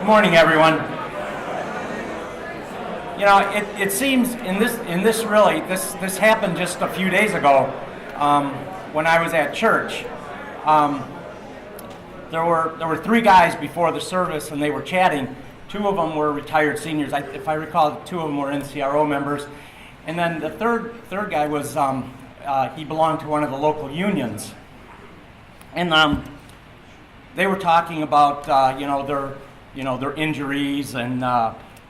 morning, everyone. You know, it seems this happened just a few days ago when I was at church. There were three guys before the service, and they were chatting. Two of them were retired seniors. If I recall, two of them were NCRO members, and then the third guy was he belonged to one of the local unions, and they were talking about their injuries and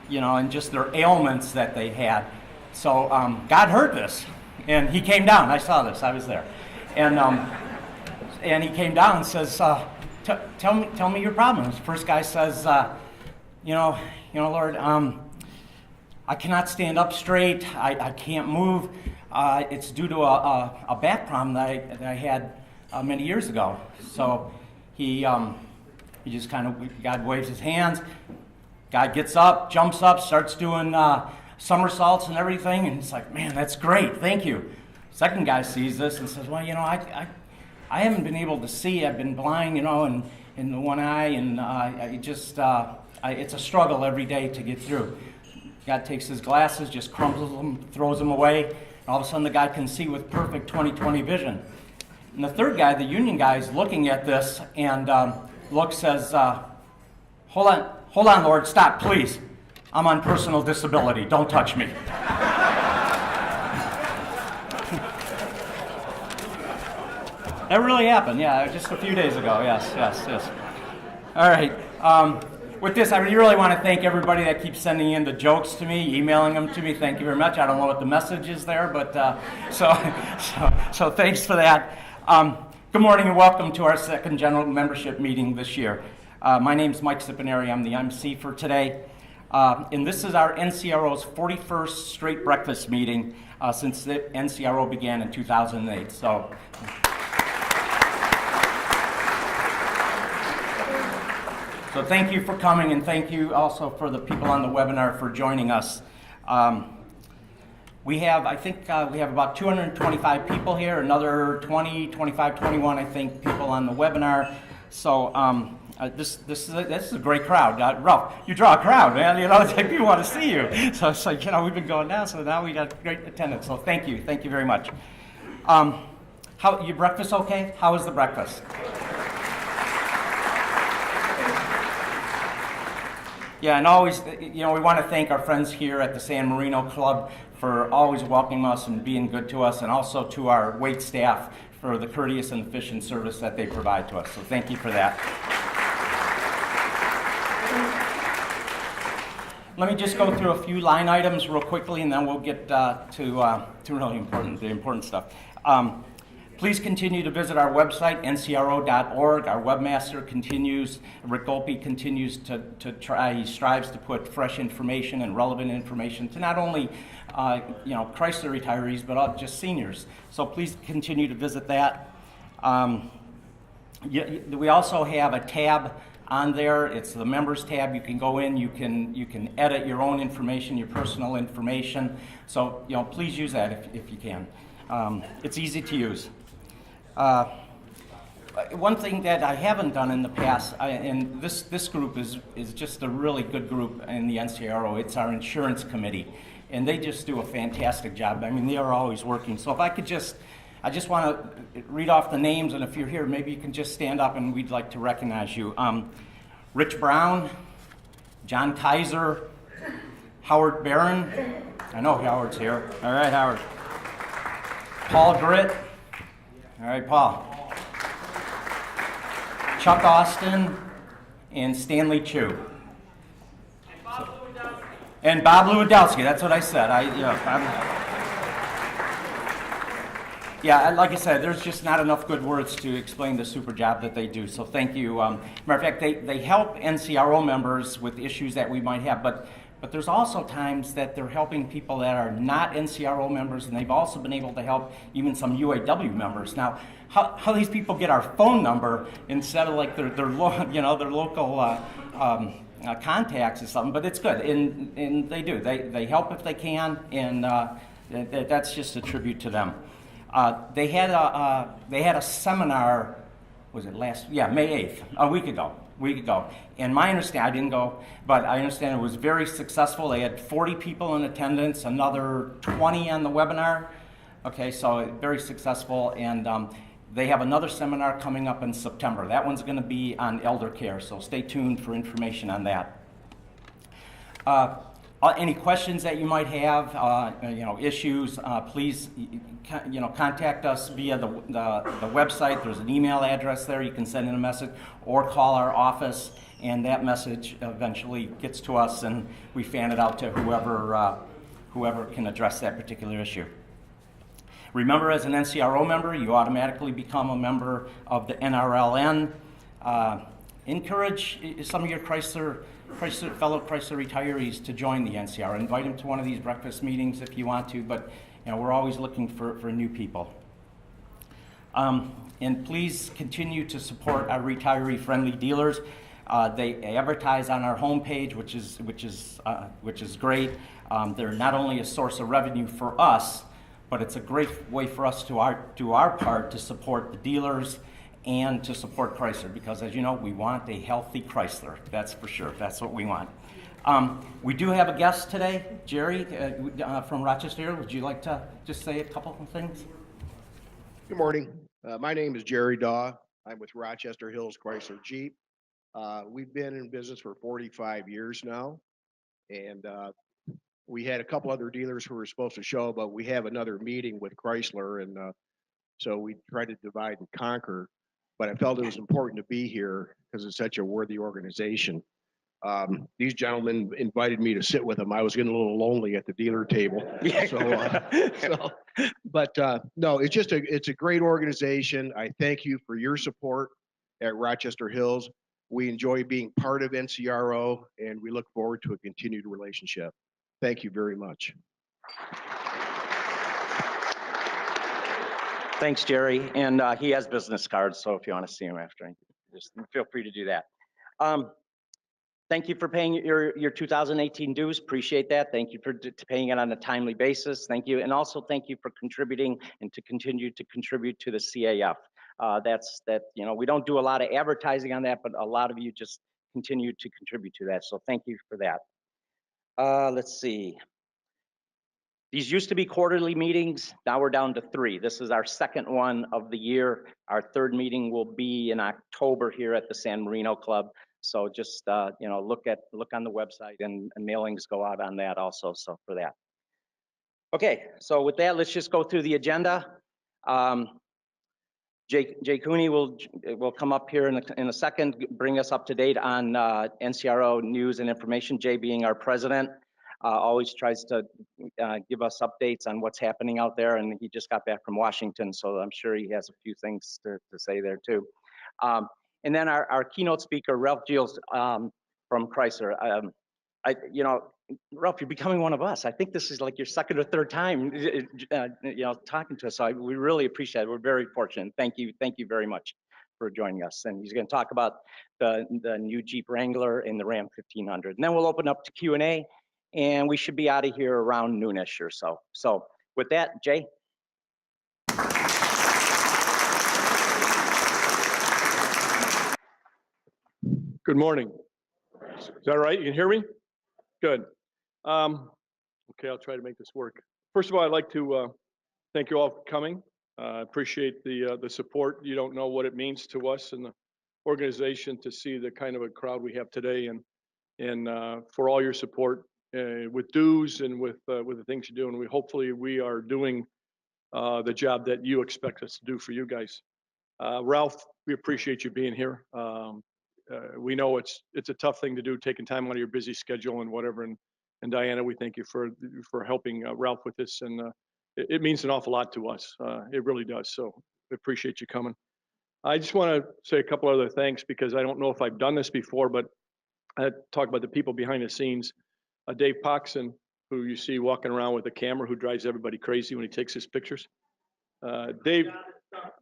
and just their ailments that they had. So God heard this, and He came down. I saw this. I was there, and He came down and says, "Tell me your problems." The first guy says, Lord, I cannot stand up straight. I can't move. It's due to a back problem that I had many years ago. So he just kind of, God waves His hands. God gets up, jumps up, starts doing somersaults and everything, and it's like, man, that's great, thank you. Second guy sees this and says, well, I haven't been able to see. I've been blind, in the one eye, and it's a struggle every day to get through. God takes his glasses, just crumples them, throws them away, and all of a sudden the guy can see with perfect 20/20 vision. And the third guy, the union guy, is looking at this and says, hold on, Lord, stop, please. I'm on personal disability. Don't touch me. That really happened, yeah, just a few days ago, yes. All right, with this, I really want to thank everybody that keeps sending in the jokes to me, emailing them to me. Thank you very much. I don't know what the message is there, but so thanks for that. Good morning and welcome to our second general membership meeting this year. My name's Mike Cipineri. I'm the MC for today. And this is our NCRO's 41st straight breakfast meeting since the NCRO began in 2008. So thank you for coming, and thank you also for the people on the webinar for joining us. We have about 225 people here, another 20, 25, 21, I think, people on the webinar. So this is a great crowd. Ralph, you draw a crowd, man. It's like people want to see you. So it's like, we've been going down, so now we got great attendance. So thank you very much. How your breakfast okay? How was the breakfast? Yeah, and always, we want to thank our friends here at the San Marino Club for always welcoming us and being good to us, and also to our wait staff for the courteous and efficient service that they provide to us. So thank you for that. Let me just go through a few line items real quickly, and then we'll get to really the important stuff. Please continue to visit our website, ncro.org. Our webmaster Rick Golpe continues to try. He strives to put fresh information and relevant information to not only Chrysler retirees, but just seniors. So please continue to visit that. We also have a tab on there. It's the members tab. You can go in. You can edit your own information, your personal information. So please use that if you can. It's easy to use. One thing that I haven't done in the past, and this group is just a really good group in the NCRO. It's our insurance committee, and they just do a fantastic job. I mean, they are always working. So if I just want to read off the names, and if you're here, maybe you can just stand up, and we'd like to recognize you. Rich Brown, John Kaiser, Howard Barron. I know Howard's here. All right, Howard. Paul Gritt. All right, Paul. Chuck Austin and Stanley Chu. And Bob Lewandowski. That's what I said. Like I said, there's just not enough good words to explain the super job that they do. So thank you. Matter of fact, they help NCRO members with issues that we might have, but there's also times that they're helping people that are not NCRO members, and they've also been able to help even some UAW members. Now, how these people get our phone number instead of like their local contacts or something, but it's good, and they do. They help if they can, and that's just a tribute to them. They had a seminar. Was it May 8th, a week ago. week ago. And my understanding, I didn't go, but I understand it was very successful. They had 40 people in attendance, another 20 on the webinar. Okay, so very successful. And they have another seminar coming up in September. That one's going to be on elder care, so stay tuned for information on that. Any questions that you might have, issues, please, contact us via the website. There's an email address there. You can send in a message or call our office, and that message eventually gets to us, and we fan it out to whoever can address that particular issue. Remember, as an NCRO member, you automatically become a member of the NRLN. Encourage some of your fellow Chrysler retirees to join the NCR. Invite them to one of these breakfast meetings if you want to, but we're always looking for new people. And please continue to support our retiree-friendly dealers. They advertise on our homepage, which is great. They're not only a source of revenue for us, but it's a great way for us to do our part to support the dealers and to support Chrysler, because as you know, we want a healthy Chrysler. That's for sure. That's what we want. We do have a guest today, Jerry from Rochester. Would you like to just say a couple of things? Good morning. My name is Jerry Daw. I'm with Rochester Hills Chrysler Jeep. We've been in business for 45 years now, and we had a couple other dealers who were supposed to show, but we have another meeting with Chrysler, and so we tried to divide and conquer. But I felt it was important to be here because it's such a worthy organization. These gentlemen invited me to sit with them. I was getting a little lonely at the dealer table. No, it's a great organization. I thank you for your support at Rochester Hills. We enjoy being part of NCRO, and we look forward to a continued relationship. Thank you very much. Thanks, Jerry. And he has business cards, so if you want to see him after, just feel free to do that. Thank you for paying your 2018 dues. Appreciate that. Thank you for paying it on a timely basis. Thank you. And also thank you for contributing and to continue to contribute to the CAF. We don't do a lot of advertising on that, but a lot of you just continue to contribute to that. So thank you for that. Let's see. These used to be quarterly meetings. Now we're down to 3. This is our second one of the year. Our third meeting will be in October here at the San Marino Club. So just look on the website, and mailings go out on that also. So for that. Okay. So with that, let's just go through the agenda. Jay Kuhnie will come up here in a second, bring us up to date on NCRO news and information. Jay, being our president, always tries to give us updates on what's happening out there, and he just got back from Washington, so I'm sure he has a few things to say there too. And then our keynote speaker, Ralph Giles from Chrysler. Ralph, you're becoming one of us. I think this is like your second or third time, talking to us. So we really appreciate it. We're very fortunate. Thank you very much for joining us. And he's going to talk about the new Jeep Wrangler and the Ram 1500. And then we'll open up to Q&A, and we should be out of here around noonish or so. So with that, Jay. Good morning. Is that right? You can hear me? Good. Okay, I'll try to make this work. First of all, I'd like to thank you all for coming. Appreciate the support. You don't know what it means to us and the organization to see the kind of a crowd we have today, and for all your support with dues and with the things you do. And hopefully we are doing the job that you expect us to do for you guys. Ralph, we appreciate you being here. We know it's a tough thing to do, taking time out of your busy schedule and whatever. And Diana, we thank you for helping Ralph with this, and it means an awful lot to us. It really does. So we appreciate you coming. I just want to say a couple other thanks, because I don't know if I've done this before, but I talk about the people behind the scenes. Dave Poxon, who you see walking around with a camera, who drives everybody crazy when he takes his pictures. Dave,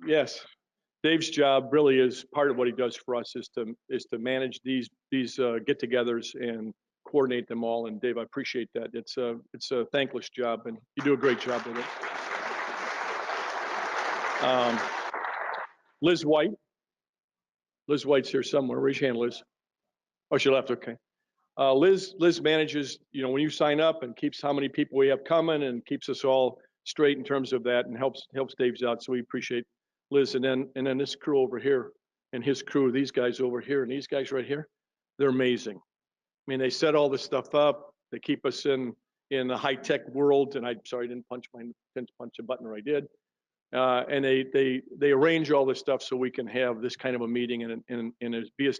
yes. Dave's job really is part of what he does for us is to manage these get-togethers and coordinate them all. And Dave, I appreciate that. It's a thankless job, and you do a great job with it. Liz White's here somewhere. Raise your hand, Liz. Oh, she left, okay. Liz manages, when you sign up and keeps how many people we have coming and keeps us all straight in terms of that and helps Dave's out. So we appreciate Liz. And then this crew over here and his crew, these guys over here and these guys right here, they're amazing. I mean, they set all this stuff up. They keep us in the high tech world. And I'm sorry, I didn't punch a button, or I did. And they arrange all this stuff so we can have this kind of a meeting and be as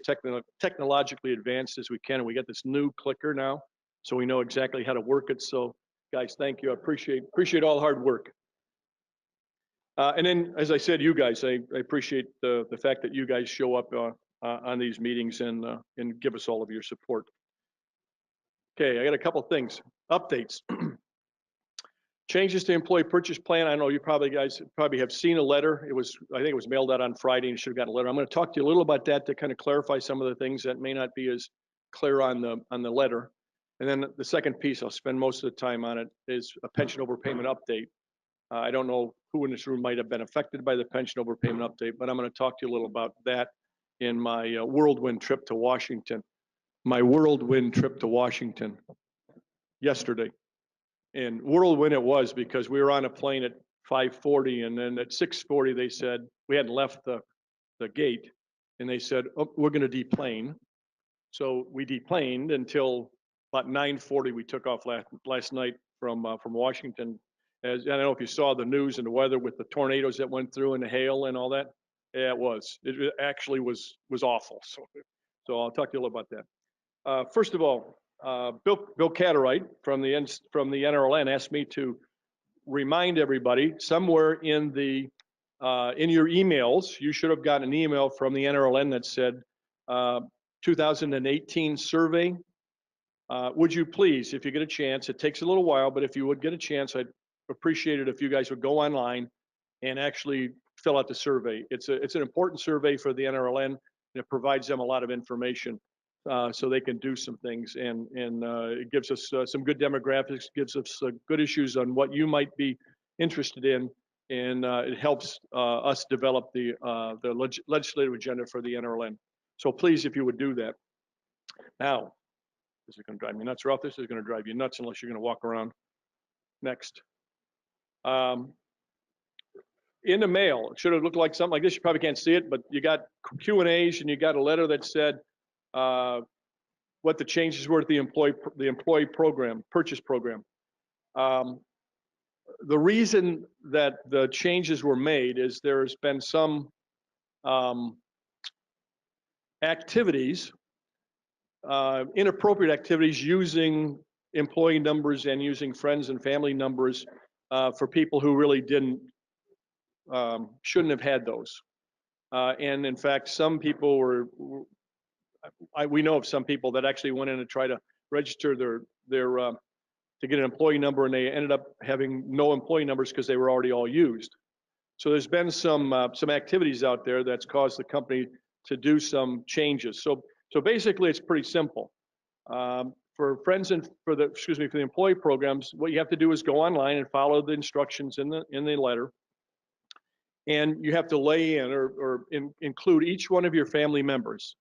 technologically advanced as we can. And we got this new clicker now, so we know exactly how to work it. So, guys, thank you. I appreciate all the hard work. And then, as I said, you guys, I appreciate the fact that you guys show up on these meetings and give us all of your support. Okay, I got a couple things, updates. Changes to employee purchase plan. I know you guys have seen a letter. I think it was mailed out on Friday, and you should have gotten a letter. I'm going to talk to you a little about that to kind of clarify some of the things that may not be as clear on the letter. And then the second piece, I'll spend most of the time on it, is a pension overpayment update. I don't know who in this room might have been affected by the pension overpayment update, but I'm going to talk to you a little about that in my whirlwind trip to Washington. My whirlwind trip to Washington yesterday. And whirlwind it was, because we were on a plane at 5:40, and then at 6:40 they said we hadn't left the gate, and they said, oh, we're going to deplane. So we deplaned until about 9:40. We took off last night from Washington. I don't know if you saw the news and the weather with the tornadoes that went through and the hail and all that. Yeah, it was. It actually was awful. So I'll talk to you a little about that. First of all, Bill Catterite from the NRLN asked me to remind everybody somewhere in your emails, you should have gotten an email from the NRLN that said 2018 survey. Would you please, if you get a chance, it takes a little while, but if you would get a chance, I'd appreciate it if you guys would go online and actually fill out the survey. It's an important survey for the NRLN, and it provides them a lot of information. So they can do some things, and it gives us some good demographics, gives us good issues on what you might be interested in, and it helps us develop the legislative agenda for the NRLN. So please, if you would do that. Now, this is going to drive me nuts, or else this is going to drive you nuts unless you're going to walk around. Next. In the mail, it should have looked like something like this. You probably can't see it, but you got Q&As, and you got a letter that said what the changes were to the employee program, purchase program. The reason that the changes were made is there's been some activities, inappropriate activities, using employee numbers and using friends and family numbers for people who really shouldn't have had those. And in fact, some people we know of some people that actually went in and tried to register to get an employee number, and they ended up having no employee numbers because they were already all used. So there's been some activities out there that's caused the company to do some changes. So basically, it's pretty simple. For the employee programs, what you have to do is go online and follow the instructions in the letter, and you have to lay in or include each one of your family members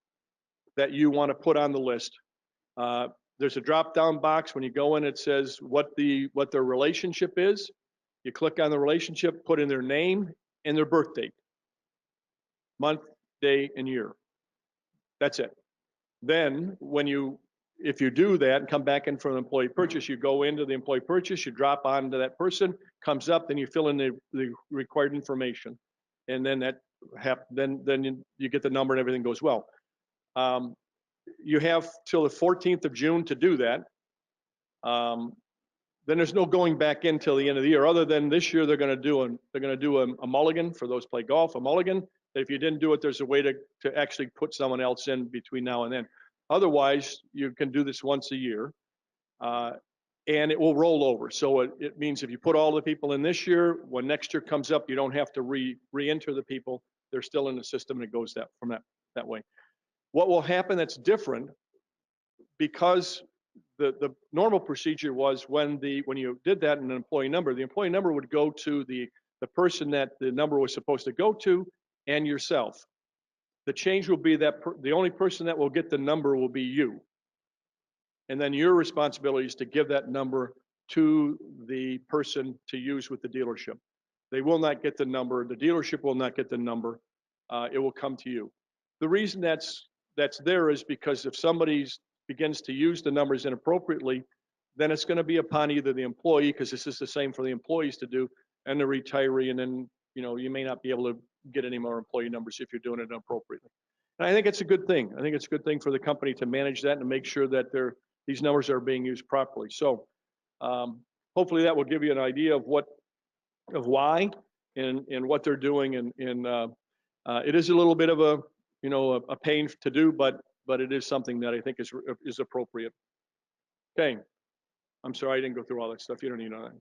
that you want to put on the list. There's a drop-down box when you go in. It says what their relationship is. You click on the relationship, put in their name and their birth date, month, day, and year. That's it. Then if you do that and come back in for an employee purchase, you go into the employee purchase, you drop onto that person, comes up, then you fill in the required information, and then then you get the number and everything goes well. You have till the 14th of June to do that. Then there's no going back in till the end of the year, other than this year they're going to do a mulligan for those play golf, a mulligan. That if you didn't do it, there's a way to actually put someone else in between now and then. Otherwise, you can do this once a year, and it will roll over. So it means if you put all the people in this year, when next year comes up, you don't have to re-enter the people. They're still in the system, and it goes that way. What will happen that's different, because the normal procedure was when you did that in an employee number, the employee number would go to the person that the number was supposed to go to and yourself. The change will be that the only person that will get the number will be you. And then your responsibility is to give that number to the person to use with the dealership. They will not get the number. The dealership will not get the number. It will come to you. The reason that's there is because if somebody begins to use the numbers inappropriately, then it's going to be upon either the employee, because this is the same for the employees to do, and the retiree, and then you may not be able to get any more employee numbers if you're doing it inappropriately. And I think it's a good thing. I think it's a good thing for the company to manage that and make sure that these numbers are being used properly. So hopefully that will give you an idea of why and what they're doing. And it is a little bit of a pain to do, but it is something that I think is appropriate. Okay. I'm sorry I didn't go through all that stuff. You don't need to know that.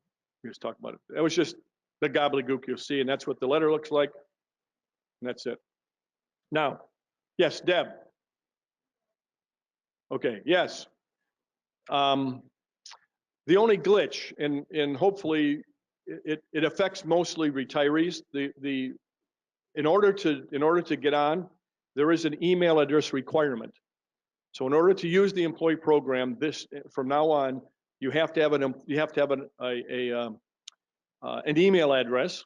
We just talked about it. That was just the gobbledygook you'll see, and that's what the letter looks like. And that's it. Now, yes, Deb. Okay, yes. The only glitch, and hopefully it affects mostly retirees. In order to get on, there is an email address requirement. So in order to use the employee program, from now on, you have to have an email address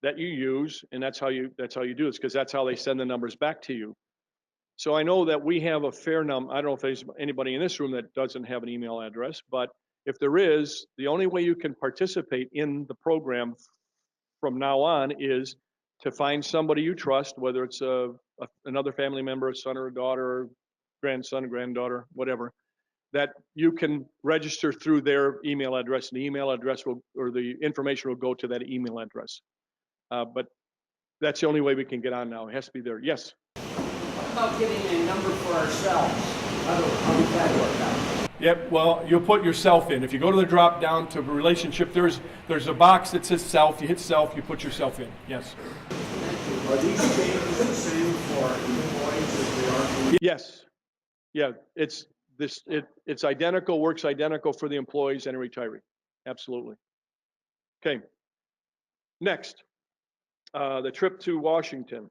that you use, and that's how you do this, because that's how they send the numbers back to you. So I know that we have a fair number. I don't know if there's anybody in this room that doesn't have an email address, but if there is, the only way you can participate in the program from now on is to find somebody you trust, whether it's another family member, a son or a daughter, or grandson, granddaughter, whatever, that you can register through their email address, and the email address or the information will go to that email address. But that's the only way we can get on now. It has to be there. Yes? What about getting a number for ourselves? How does that work out? Yep, well, you'll put yourself in. If you go to the drop down to relationship, there's a box that says self. You hit self, you put yourself in. Yes. Are these changes the same for employees as they are for? Yes. Yeah, it's identical, works identical for the employees and a retiree. Absolutely. Okay. Next, the trip to Washington.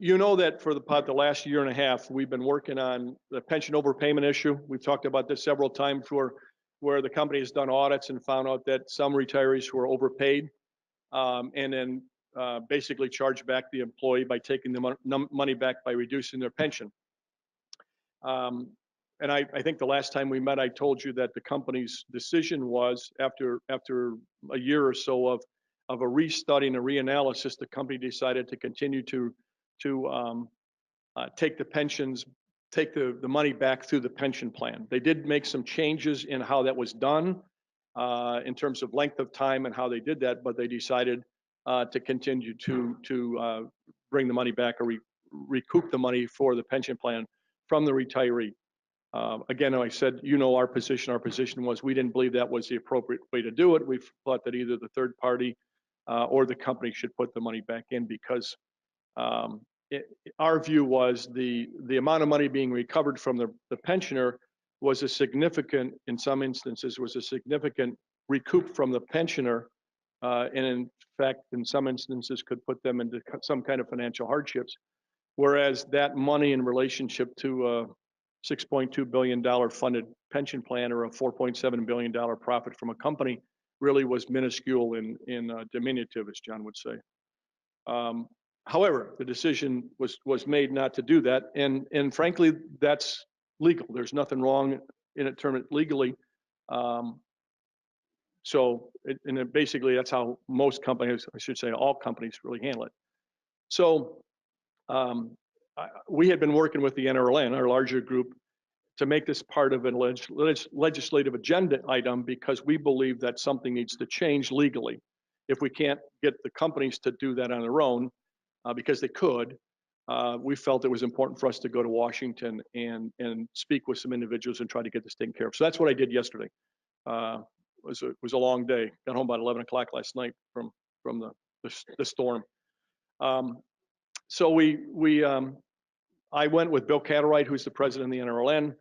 You know that for about the last year and a half, we've been working on the pension overpayment issue. We've talked about this several times, where the company has done audits and found out that some retirees were overpaid, and then basically charged back the employee by taking the money back by reducing their pension. And I think the last time we met, I told you that the company's decision was, after a year or so of a restudy and a reanalysis, the company decided to continue to take the money back through the pension plan. They did make some changes in how that was done, in terms of length of time and how they did that, but they decided to continue to bring the money back, or recoup the money for the pension plan from the retiree. Again, I said, our position. Our position was, we didn't believe that was the appropriate way to do it. We thought that either the third party or the company should put the money back in, because our view was the amount of money being recovered from the pensioner was in some instances, was a significant recoup from the pensioner, and in fact, in some instances, could put them into some kind of financial hardships. Whereas that money, in relationship to a $6.2 billion funded pension plan, or a $4.7 billion profit from a company, really was minuscule and diminutive, as John would say. However, the decision was made not to do that, and frankly, that's legal. There's nothing wrong in it legally. Basically, that's how most companies, I should say all companies, really handle it. So we had been working with the NRLN, our larger group, to make this part of a legislative agenda item, because we believe that something needs to change legally. If we can't get the companies to do that on their own, because they could, we felt it was important for us to go to Washington and speak with some individuals and try to get this taken care of. So that's what I did yesterday. It was a long day. Got home about 11 o'clock last night from the storm. So I went with Bill Catterwright, who's the president of the NRLN,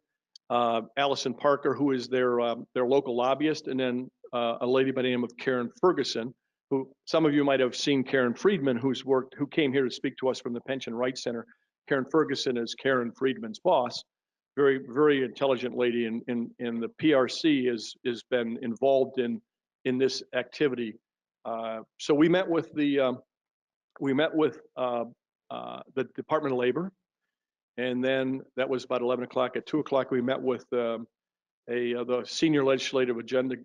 Allison Parker, who is their local lobbyist, and then a lady by the name of Karen Ferguson, who some of you might have seen Karen Friedman, who came here to speak to us from the Pension Rights Center. Karen Ferguson is Karen Friedman's boss, very, very intelligent lady, and the PRC has been involved in this activity. So we met with the Department of Labor, and then that was about 11 o'clock. At 2 o'clock, we met with the senior legislative agenda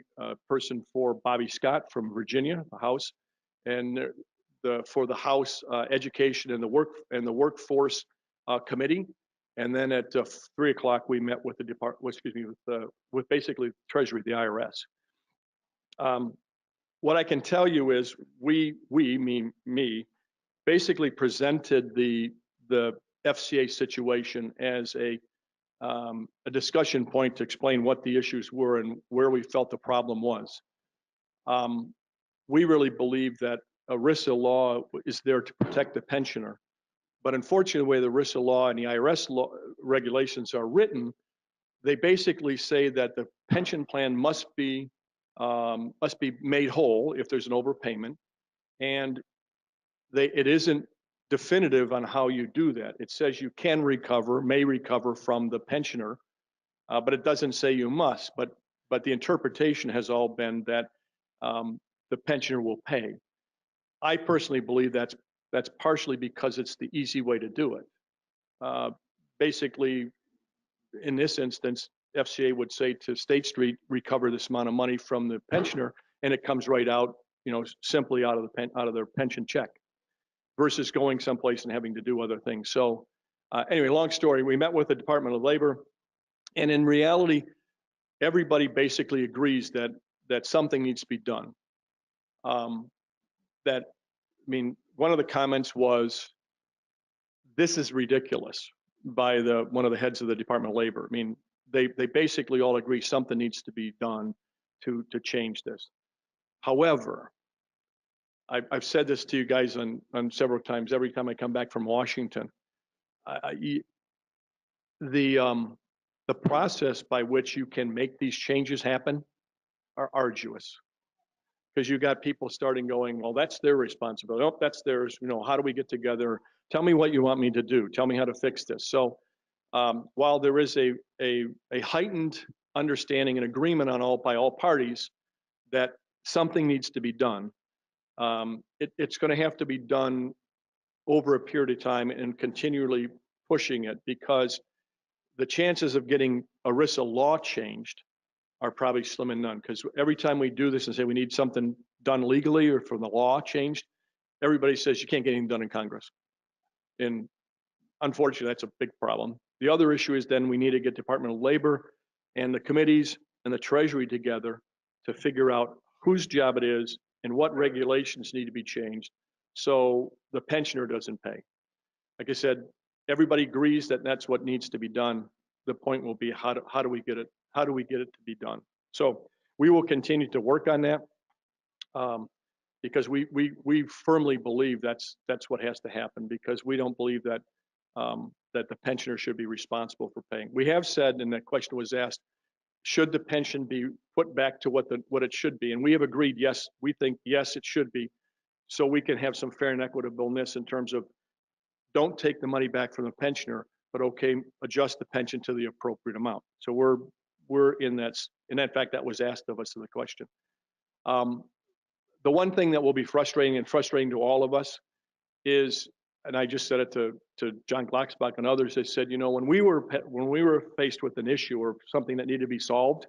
person for Bobby Scott from Virginia, the House, and for the House Education and the Workforce Committee. And then at 3 o'clock, we met with with basically Treasury, the IRS. What I can tell you is me, basically presented the FCA situation as a discussion point to explain what the issues were and where we felt the problem was. We really believe that ERISA law is there to protect the pensioner, but unfortunately, the way the ERISA law and the IRS law regulations are written, they basically say that the pension plan must be made whole if there's an overpayment, and it isn't definitive on how you do that. It says you may recover from the pensioner, but it doesn't say you must. But the interpretation has all been that the pensioner will pay. I personally believe that's partially because it's the easy way to do it. Basically, in this instance, FCA would say to State Street, recover this amount of money from the pensioner, and it comes right out, simply out of their pension check, versus going someplace and having to do other things. So anyway, long story, we met with the Department of Labor, and in reality, everybody basically agrees that something needs to be done. One of the comments was, this is ridiculous, by one of the heads of the Department of Labor. They basically all agree something needs to be done to change this. However, I've said this to you guys on several times, every time I come back from Washington. The process by which you can make these changes happen are arduous, because you got people starting going, well, that's their responsibility. Oh, that's theirs. How do we get together? Tell me what you want me to do. Tell me how to fix this. So while there is a heightened understanding and agreement by all parties that something needs to be done, it's going to have to be done over a period of time and continually pushing it, because the chances of getting ERISA law changed are probably slim and none. Because every time we do this and say we need something done legally or from the law changed, everybody says you can't get anything done in Congress. And unfortunately, that's a big problem. The other issue is then we need to get Department of Labor and the committees and the Treasury together to figure out whose job it is and what regulations need to be changed so the pensioner doesn't pay. Like I said, everybody agrees that that's what needs to be done. The point will be how do we get it to be done? So we will continue to work on that, because we firmly believe that's what has to happen, because we don't believe that that the pensioner should be responsible for paying. We have said, and that question was asked, should the pension be put back to what it should be? And we have agreed, yes, we think yes, it should be, so we can have some fair and equitableness in terms of don't take the money back from the pensioner, but okay, adjust the pension to the appropriate amount. So we're in that. And in fact, that was asked of us in the question. The one thing that will be frustrating to all of us is, and I just said it to John Glocksbach and others, they said, when we were faced with an issue or something that needed to be solved,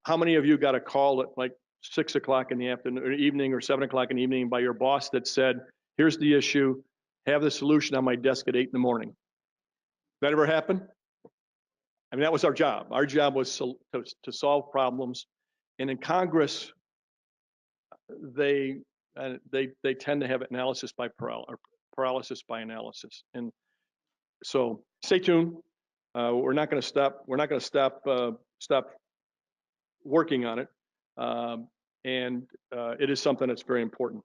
how many of you got a call at like 6 o'clock in the afternoon or evening, or 7 o'clock in the evening by your boss that said, here's the issue, have the solution on my desk at 8 in the morning? That ever happen? That was our job. Our job was to solve problems. And in Congress, they tend to have analysis by paralysis by analysis. And so stay tuned. We're not going to stop. We're not going to stop working on it. And it is something that's very important.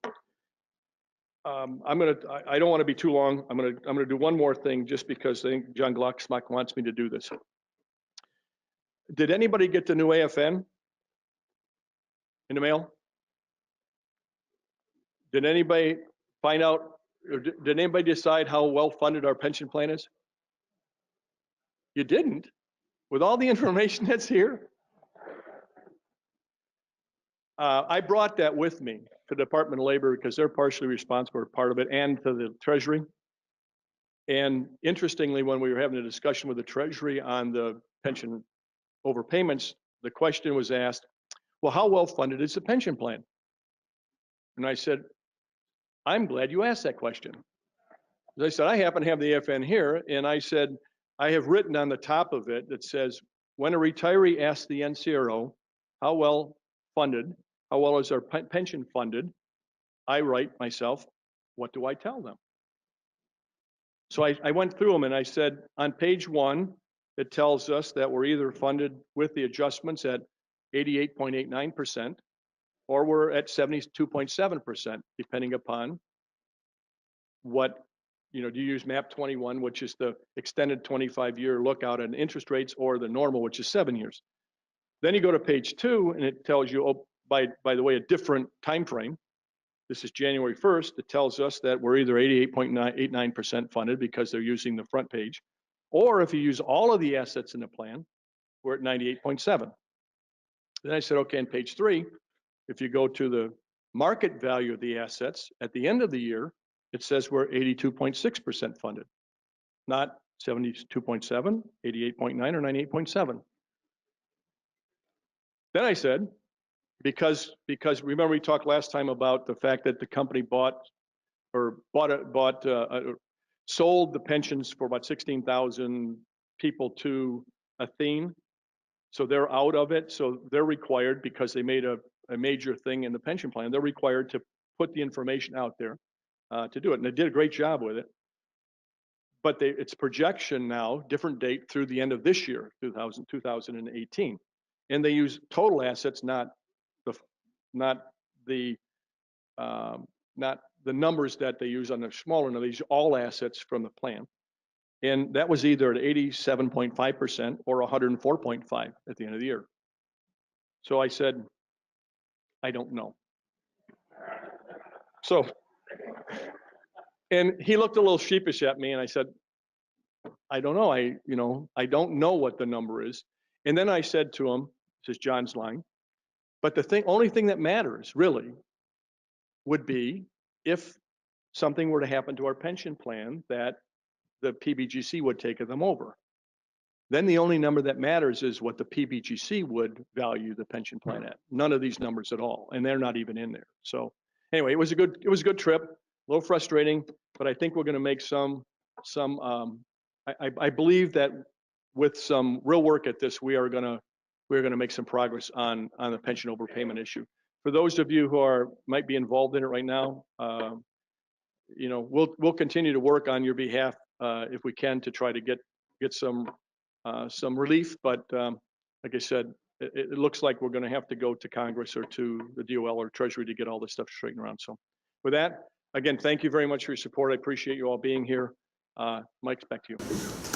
I don't want to be too long. I'm going to do one more thing, just because I think John Glocksbach wants me to do this. Did anybody get the new AFN in the mail? Did anybody find out, or did anybody decide how well-funded our pension plan is? You didn't? With all the information that's here? I brought that with me to the Department of Labor because they're partially responsible for part of it, and to the Treasury. And interestingly, when we were having a discussion with the Treasury on the pension overpayments, the question was asked, well, how well funded is the pension plan? And I said, I'm glad you asked that question. As I said, I happen to have the FN here, and I said, I have written on the top of it that says, when a retiree asks the NCRO, how well funded, how well is our pension funded, I write myself, what do I tell them? So I went through them and I said, on page 1, it tells us that we're either funded with the adjustments at 88.89%, or we're at 72.7%, depending upon what, do you use MAP 21, which is the extended 25-year lookout at interest rates, or the normal, which is 7 years. Then you go to page 2 and it tells you, oh, by the way, a different time frame. This is January 1st. It tells us that we're either 88.89% funded because they're using the front page, or if you use all of the assets in the plan, we're at 98.7. Then I said, okay, on page 3, if you go to the market value of the assets at the end of the year, it says we're 82.6% funded, not 72.7, 88.9, or 98.7. Then I said, because remember we talked last time about the fact that the company sold the pensions for about 16,000 people to Athene, so they're out of it. So they're required, because they made a major thing in the pension plan, they're required to put the information out there to do it, and they did a great job with it. But it's projection now, different date through the end of this year, 2018, and they use total assets, not the numbers that they use on the smaller number. They use all assets from the plan, and that was either at 87.5% or 104.5 at the end of the year. So I said, I don't know. So, and he looked a little sheepish at me, and I said, I don't know. I don't know what the number is. And then I said to him, this is John's line, but the only thing that matters really would be if something were to happen to our pension plan that the PBGC would take them over. Then the only number that matters is what the PBGC would value the pension plan at. None of these numbers at all, and they're not even in there. So anyway, it was a good trip, a little frustrating, but I think we're going to make I believe that with some real work at this, we're going to make some progress on the pension overpayment issue. For those of you who might be involved in it right now, we'll continue to work on your behalf if we can, to try to get some relief. But like I said, it looks like we're going to have to go to Congress or to the DOL or Treasury to get all this stuff straightened around. So with that, again, thank you very much for your support. I appreciate you all being here. Mike, back to you.